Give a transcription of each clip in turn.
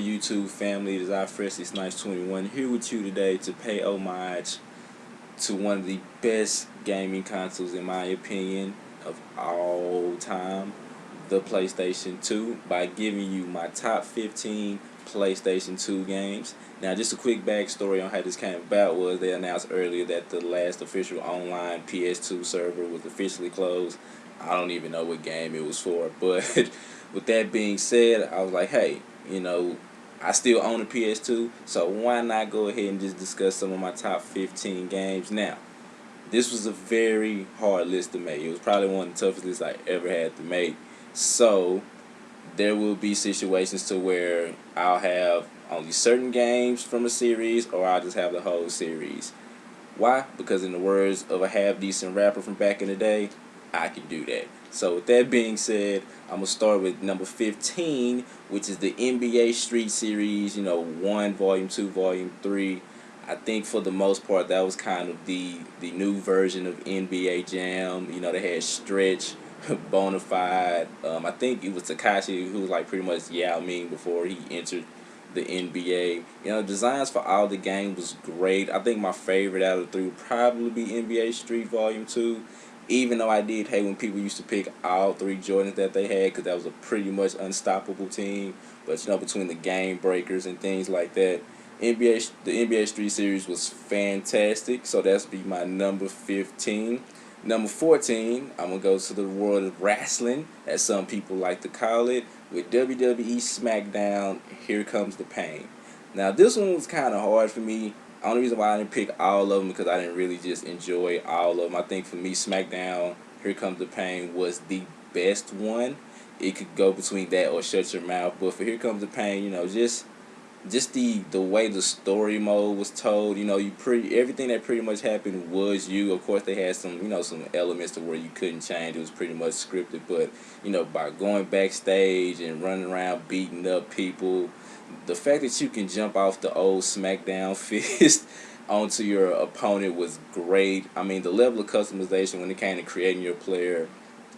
YouTube family? It is I, Freshly Snipes 21, here with you today to pay homage to one of the best gaming consoles, in my opinion, of all time, the PlayStation 2, by giving you my top 15 PlayStation 2 games. Now, just a quick backstory on how this came about was they announced earlier that the last official online PS2 server was officially closed. I don't even know what game it was for, but with that being said, I was like, hey, I still own a PS2, so why not go ahead and just discuss some of my top 15 games. Now, this was a very hard list to make. It was probably one of the toughest lists I ever had to make. So there will be situations to where I'll have only certain games from a series, or I'll just have the whole series. Why? Because in the words of a half-decent rapper from back in the day, I can do that. So with that being said, I'm going to start with number 15, which is the NBA Street Series, 1, Volume 2, Volume 3. I think for the most part that was kind of the new version of NBA Jam. They had Stretch, Bonafide. I think it was Takashi who was like pretty much Yao Ming before he entered the NBA. Designs for all the games was great. I think my favorite out of the three would probably be NBA Street Volume 2. Even though I did hate when people used to pick all three Jordans that they had, because that was a pretty much unstoppable team. But between the game breakers and things like that, the NBA Street Series was fantastic. So that's be my number 15. Number 14, I'm going to go to the world of wrestling, as some people like to call it, with WWE SmackDown, Here Comes the Pain. Now, this one was kind of hard for me. Only reason why I didn't pick all of them because I didn't really just enjoy all of them. I think for me, SmackDown, Here Comes the Pain was the best one. It could go between that or Shut Your Mouth. But for Here Comes the Pain, just the way the story mode was told, everything that pretty much happened was you. Of course, they had some elements to where you couldn't change. It was pretty much scripted, but by going backstage and running around beating up people, the fact that you can jump off the old SmackDown fist onto your opponent was great. I mean, the level of customization when it came to creating your player,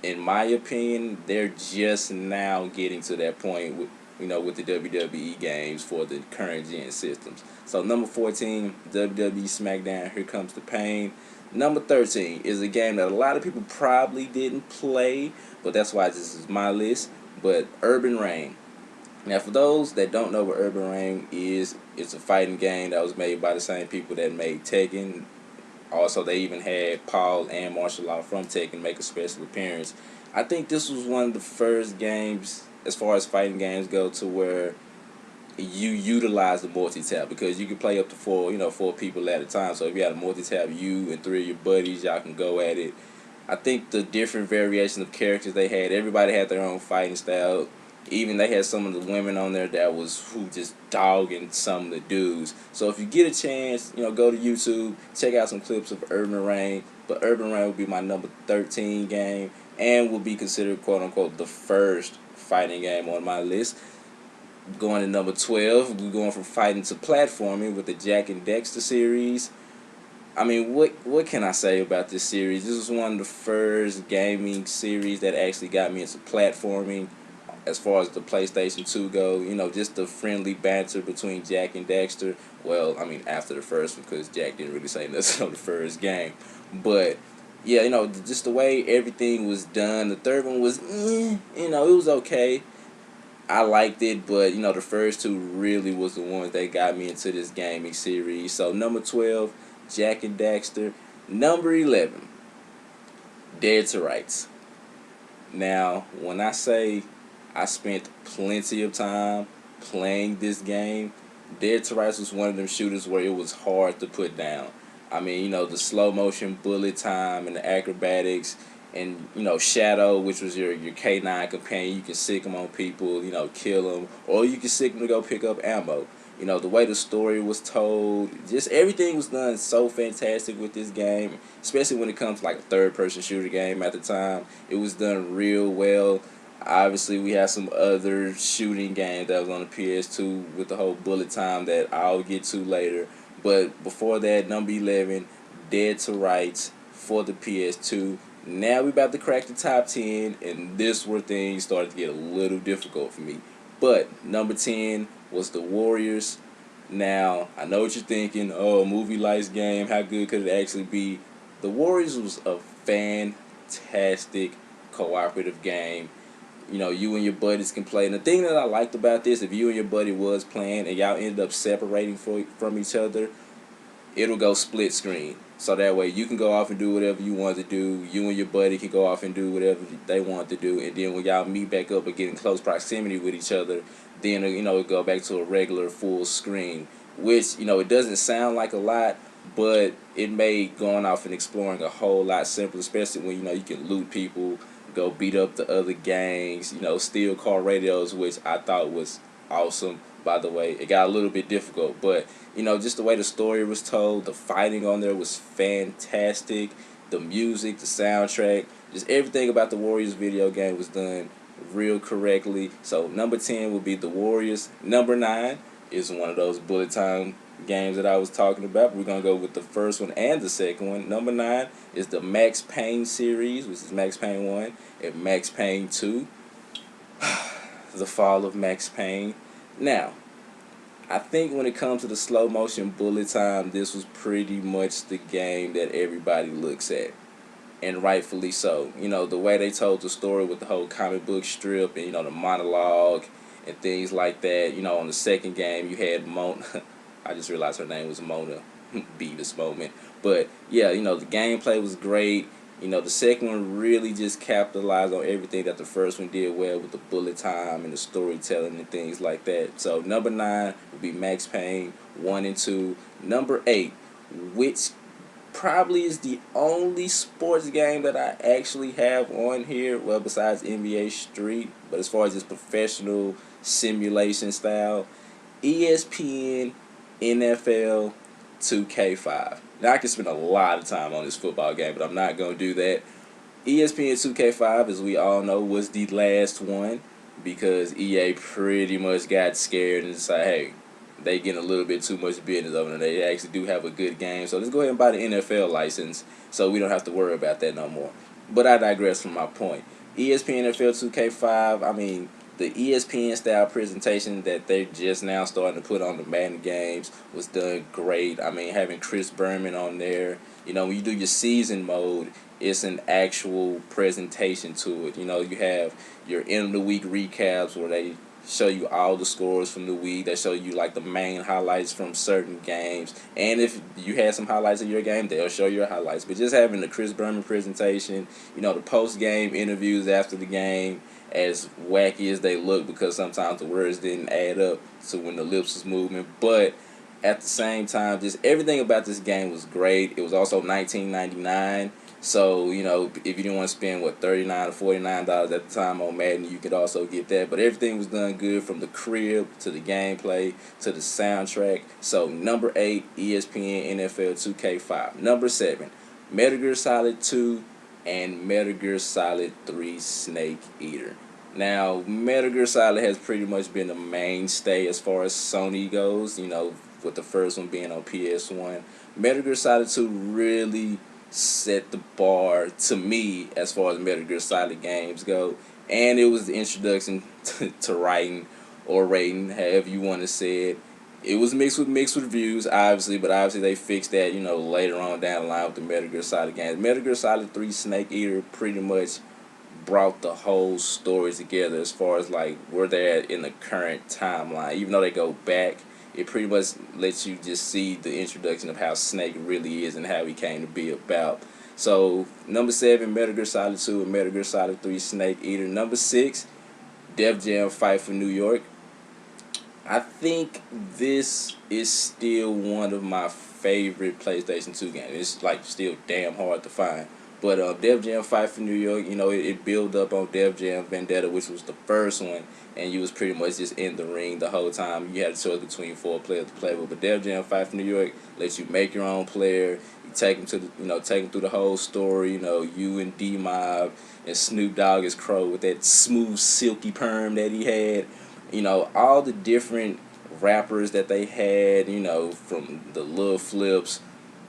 in my opinion, they're just now getting to that point with the WWE games for the current gen systems. So number 14, WWE SmackDown, Here Comes the Pain. Number 13 is a game that a lot of people probably didn't play, but that's why this is my list. But Urban Reign. Now, for those that don't know what Urban Reign is, it's a fighting game that was made by the same people that made Tekken. Also, they even had Paul and Martial Law from Tekken make a special appearance. I think this was one of the first games, as far as fighting games go, to where you utilize the multi-tap, because you can play up to four people at a time. So if you had a multi-tap, you and 3 of your buddies, y'all can go at it. I think the different variations of characters they had, everybody had their own fighting style. Even they had some of the women on there that was just dogging some of the dudes. So if you get a chance, go to YouTube, check out some clips of Urban Reign. But Urban Reign will be my number 13 game and will be considered, quote unquote, the first fighting game on my list. Going to number 12, we're going from fighting to platforming with the Jack and Dexter series. I mean, what can I say about this series? This was one of the first gaming series that actually got me into platforming. As far as the PlayStation 2 go, just the friendly banter between Jack and Dexter. Well, I mean, after the first one, because Jack didn't really say nothing on the first game. But, yeah, just the way everything was done. The third one was, it was okay. I liked it, but, the first two really was the ones that got me into this gaming series. So, number 12, Jack and Dexter. Number 11, Dead to Rights. Now, when I say I spent plenty of time playing this game, Dead to Rights was one of them shooters where it was hard to put down. I mean, the slow motion bullet time and the acrobatics, and Shadow, which was your K9 companion. You can sick him on people, kill them, or you can sick them to go pick up ammo. The way the story was told, just everything was done so fantastic with this game, especially when it comes to like a third-person shooter game at the time. It was done real well. Obviously, we had some other shooting games that was on the PS2 with the whole bullet time that I'll get to later. But before that, number 11, Dead to Rights for the PS2. Now we about to crack the top 10, and this where things started to get a little difficult for me. But number 10, was the Warriors. Now, I know what you're thinking. Oh, movie lights game. How good could it actually be? The Warriors was a fantastic cooperative game. You know, you and your buddies can play. And the thing that I liked about this, if you and your buddy was playing and y'all ended up separating from each other, it'll go split screen. So that way you can go off and do whatever you want to do. You and your buddy can go off and do whatever they want to do. And then when y'all meet back up and get in close proximity with each other, then, you know, it go back to a regular full screen. Which, you know, it doesn't sound like a lot, but it made going off and exploring a whole lot simpler, especially when, you know, you can loot people, go beat up the other gangs, you know, steal car radios, which I thought was awesome. By the way, it got a little bit difficult, but you know, just the way the story was told, the fighting on there was fantastic. The music, the soundtrack, just everything about the Warriors video game was done real correctly. So number 10 would be the Warriors. Number 9 is one of those bullet time games that I was talking about. We're gonna go with the first one and the second one. Number 9 is the Max Payne series, which is Max Payne 1 and Max Payne 2. The Fall of Max Payne. Now, I think when it comes to the slow motion bullet time, this was pretty much the game that everybody looks at, and rightfully so. You know, the way they told the story with the whole comic book strip and, you know, the monologue and things like that. You know, on the second game you had Mona. I just realized her name was Mona. Beavis moment. But yeah, you know, the gameplay was great. You know, the second one really just capitalized on everything that the first one did well with the bullet time and the storytelling and things like that. So number 9 would be Max Payne 1 and 2. Number 8, which probably is the only sports game that I actually have on here, well, besides NBA Street, but as far as just professional simulation style, ESPN NFL 2K5. Now, I can spend a lot of time on this football game, but I'm not going to do that. ESPN 2K5, as we all know, was the last one because EA pretty much got scared and decided, hey, they getting a little bit too much business over there. They actually do have a good game, so let's go ahead and buy the NFL license so we don't have to worry about that no more. But I digress from my point. ESPN NFL 2K5, I mean, the ESPN style presentation that they're just now starting to put on the Madden games was done great. I mean, having Chris Berman on there, you know, when you do your season mode, it's an actual presentation to it. You know, you have your end of the week recaps where they show you all the scores from the week. They show you like the main highlights from certain games, and if you had some highlights of your game, they'll show your highlights. But just having the Chris Berman presentation, you know, the post game interviews after the game, as wacky as they look, because sometimes the words didn't add up to when the lips was moving, but at the same time, just everything about this game was great. It was also $19.99. So, you know, if you didn't want to spend, what, $39 or $49 at the time on Madden, you could also get that. But everything was done good, from the crib to the gameplay to the soundtrack. So, number 8, ESPN NFL 2K5. Number 7, Metal Gear Solid 2 and Metal Gear Solid 3 Snake Eater. Now, Metal Gear Solid has pretty much been the mainstay as far as Sony goes, you know, with the first one being on PS1. Metal Gear Solid 2 really set the bar to me as far as Metal Gear Solid games go, and it was the introduction to writing or rating, however you want to say it. It was mixed with reviews, obviously, but obviously they fixed that, you know, later on down the line with the Metal Gear Solid games. Metal Gear Solid 3 Snake Eater pretty much brought the whole story together as far as like where they're at in the current timeline. Even though they go back, it pretty much lets you just see the introduction of how Snake really is and how he came to be about. So, number 7, Metal Gear Solid 2 and Metal Gear Solid 3 Snake Eater. Number 6, Def Jam Fight for New York. I think this is still one of my favorite PlayStation 2 games. It's like still damn hard to find. But Def Jam Fight for New York, you know, it built up on Def Jam Vendetta, which was the first one, and you was pretty much just in the ring the whole time. You had a choice between 4 players to play with. But Def Jam Fight for New York lets you make your own player. You take them to the, you know, take them through the whole story. You know, you and D-Mob and Snoop Dogg as Crow with that smooth, silky perm that he had. You know, all the different rappers that they had. You know, from the Lil Flips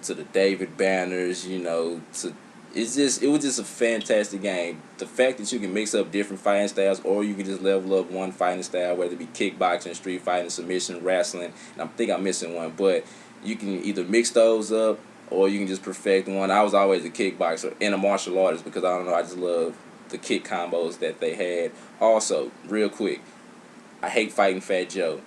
to the David Banners. You know, to it was just a fantastic game. The fact that you can mix up different fighting styles, or you can just level up one fighting style, whether it be kickboxing, street fighting, submission, wrestling. And I think I'm missing one, but you can either mix those up, or you can just perfect one. I was always a kickboxer and a martial artist because I don't know, I just love the kick combos that they had. Also, real quick, I hate fighting Fat Joe.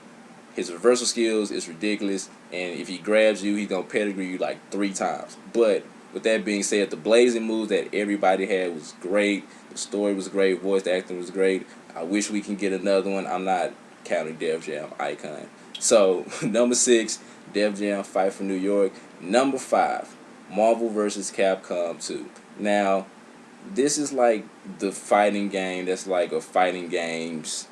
His reversal skills is ridiculous, and if he grabs you, he's gonna pedigree you like 3 times. But with that being said, the blazing moves that everybody had was great. The story was great. Voice acting was great. I wish we can get another one. I'm not counting Def Jam Icon. So number 6, Def Jam Fight for New York. Number 5, Marvel vs. Capcom 2. Now, this is like the fighting game that's like a fighting gamer's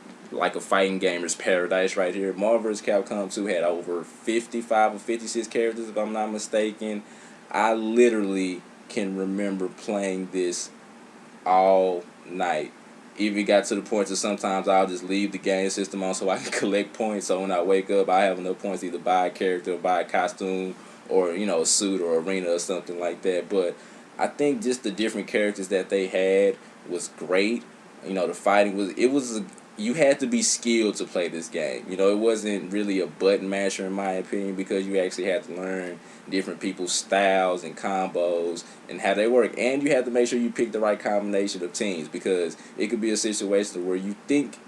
paradise right here. Marvel vs. Capcom 2 had over 55 or 56 characters, if I'm not mistaken. I literally can remember playing this all night. Even got to the point that sometimes I'll just leave the game system on so I can collect points. So when I wake up, I have enough points to either buy a character or buy a costume or, a suit or arena or something like that. But I think just the different characters that they had was great. The fighting you had to be skilled to play this game. It wasn't really a button masher in my opinion, because you actually had to learn different people's styles and combos and how they work. And you have to make sure you pick the right combination of teams, because it could be a situation where you think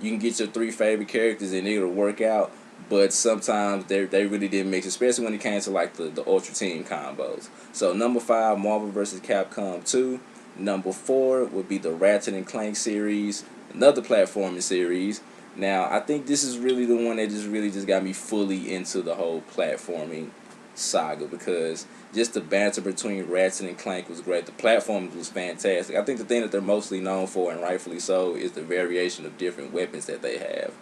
you can get your 3 favorite characters and it'll work out, but sometimes they really didn't mix, especially when it came to like the Ultra Team combos. So number 5, Marvel vs. Capcom 2. Number 4 would be the Ratchet and Clank series, another platforming series. Now, I think this is really the one that just got me fully into the whole platforming saga, because just the banter between Ratchet and Clank was great. The platforming was fantastic. I think the thing that they're mostly known for, and rightfully so, is the variation of different weapons that they have.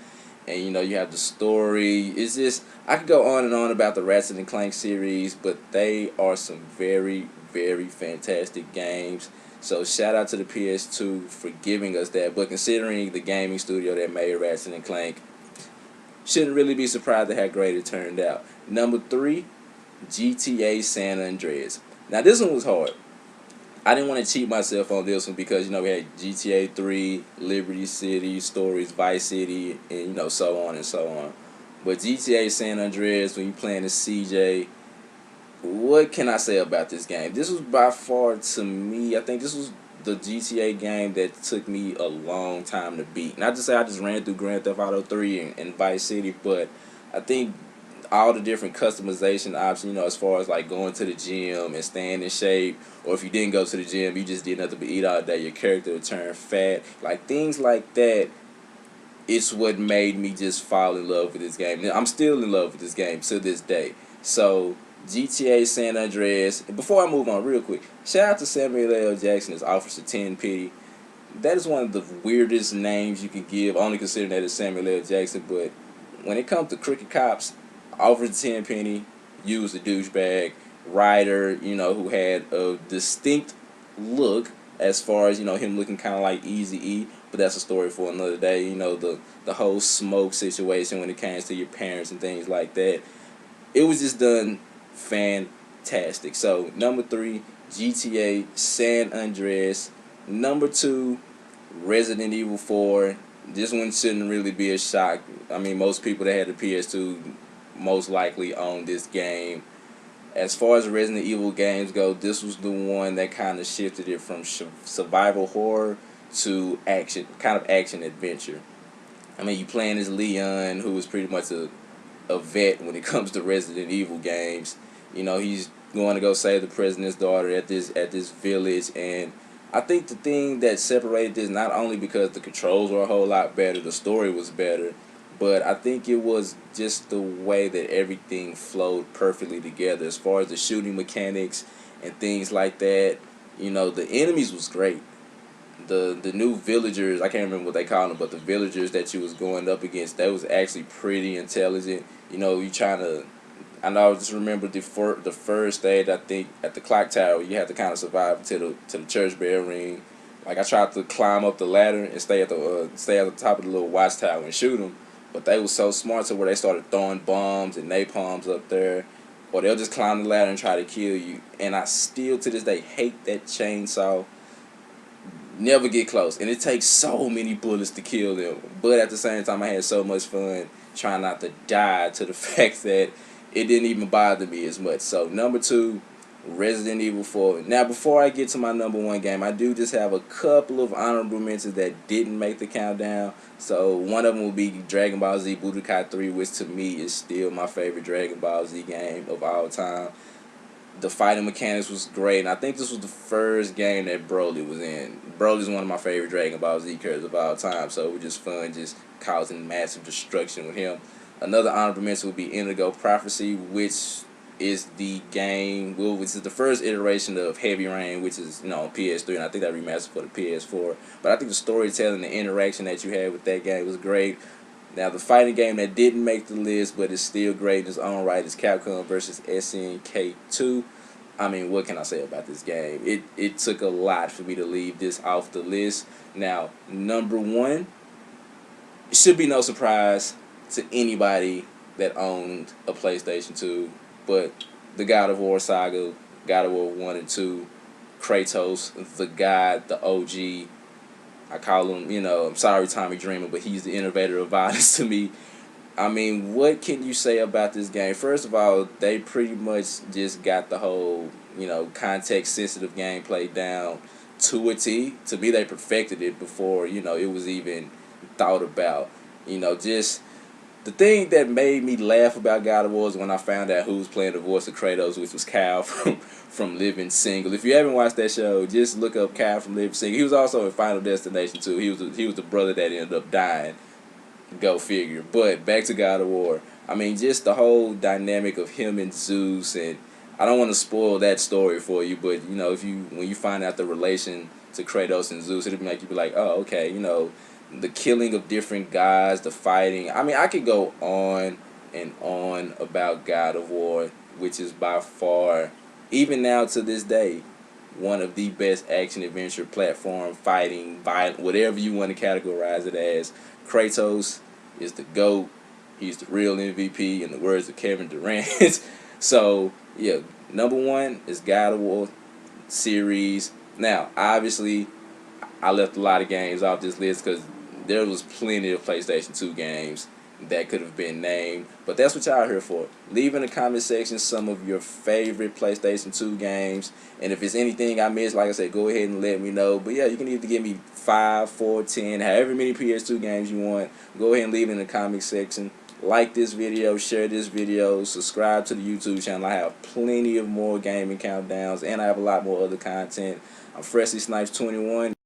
And you have the story. It's just, I could go on and on about the Ratchet and Clank series, but they are some very, very fantastic games. So shout out to the PS2 for giving us that. But considering the gaming studio that made Ratchet and Clank, shouldn't really be surprised at how great it turned out. Number 3, GTA San Andreas. Now this one was hard. I didn't want to cheat myself on this one because we had GTA 3, Liberty City, Stories, Vice City, and so on and so on. But GTA San Andreas, when you playing as CJ, what can I say about this game? This was by far, to me, I think this was the GTA game that took me a long time to beat. Not to say I just ran through Grand Theft Auto 3 and Vice City, but I think all the different customization options, as far as like going to the gym and staying in shape, or if you didn't go to the gym, you just did nothing but eat all day, your character would turn fat. Like things like that, it's what made me just fall in love with this game. I'm still in love with this game to this day. So GTA San Andreas. Before I move on, real quick, shout out to Samuel L. Jackson as Officer Tenpenny. That is one of the weirdest names you can give, only considering that it's Samuel L. Jackson. But when it comes to crooked cops, Officer Tenpenny, you was a douchebag. Ryder, who had a distinct look as far as him looking kind of like Eazy-E, but that's a story for another day. The whole smoke situation when it comes to your parents and things like that. It was just done fantastic. So number 3, GTA San Andreas. Number 2, Resident Evil 4. This one shouldn't really be a shock. I mean, most people that had the PS2 most likely own this game. As far as Resident Evil games go, this was the one that kind of shifted it from survival horror to action, kind of action adventure. I mean, you playing as Leon, who is pretty much a vet when it comes to Resident Evil games. He's going to go save the president's daughter at this village, and I think the thing that separated this, not only because the controls were a whole lot better, the story was better, but I think it was just the way that everything flowed perfectly together as far as the shooting mechanics and things like that. The enemies was great. The new villagers, I can't remember what they call them, but the villagers that you was going up against, that was actually pretty intelligent. You trying to, I know I just remember the first stage, I think, at the clock tower, you had to kind of survive to the church bell ring. Like I tried to climb up the ladder and stay at the top of the little watchtower and shoot them, but they was so smart to where they started throwing bombs and napalms up there. or they'll just climb the ladder and try to kill you. And I still to this day hate that chainsaw. Never get close, and it takes so many bullets to kill them. But at the same time, I had so much fun trying not to die to the fact that it didn't even bother me as much. So number 2, Resident Evil 4. Now before I get to my number 1 game, I do just have a couple of honorable mentions that didn't make the countdown. So one of them will be Dragon Ball Z Budokai 3, which to me is still my favorite Dragon Ball Z game of all time. The fighting mechanics was great, and I think this was the first game that Broly was in. Broly's one of my favorite Dragon Ball Z characters of all time, so it was just fun just causing massive destruction with him. Another honorable mention would be Indigo Prophecy, which is the game, which is the first iteration of Heavy Rain, which is, on PS3, and I think that remastered for the PS4. But I think the storytelling, the interaction that you had with that game was great. Now, the fighting game that didn't make the list, but is still great in its own right, is Capcom vs. SNK 2. I mean, what can I say about this game? It took a lot for me to leave this off the list. Now, number 1, it should be no surprise to anybody that owned a PlayStation 2, but the God of War saga, God of War 1 and 2, Kratos, the God, the OG. I call him, I'm sorry, Tommy Dreamer, but he's the innovator of violence to me. I mean, what can you say about this game? First of all, they pretty much just got the whole, context-sensitive gameplay down to a T. To me, they perfected it before, it was even thought about. Just the thing that made me laugh about God of War is when I found out who was playing the voice of Kratos, which was Kyle from Living Single. If you haven't watched that show, just look up Kyle from Living Single. He was also in Final Destination 2. He was the brother that ended up dying. Go figure. But back to God of War. I mean, just the whole dynamic of him and Zeus, and I don't want to spoil that story for you, but when you find out the relation to Kratos and Zeus, it'll make you be like, oh, okay, the killing of different gods, the fighting. I mean, I could go on and on about God of War, which is by far, even now to this day, one of the best action adventure platform fighting, violent, whatever you want to categorize it as. Kratos is the GOAT. He's the real MVP in the words of Kevin Durant. So, yeah, number 1 is God of War series. Now, obviously, I left a lot of games off this list because there was plenty of PlayStation 2 games that could have been named, but that's what y'all here for. Leave in the comment section some of your favorite PlayStation 2 games, and if it's anything I missed, like I said, go ahead and let me know. But yeah, you can either give me 5, 4, 10, however many PS2 games you want. Go ahead and leave it in the comment section. Like this video, share this video, subscribe to the YouTube channel. I have plenty of more gaming countdowns, and I have a lot more other content. I'm Freshly Snipes 21.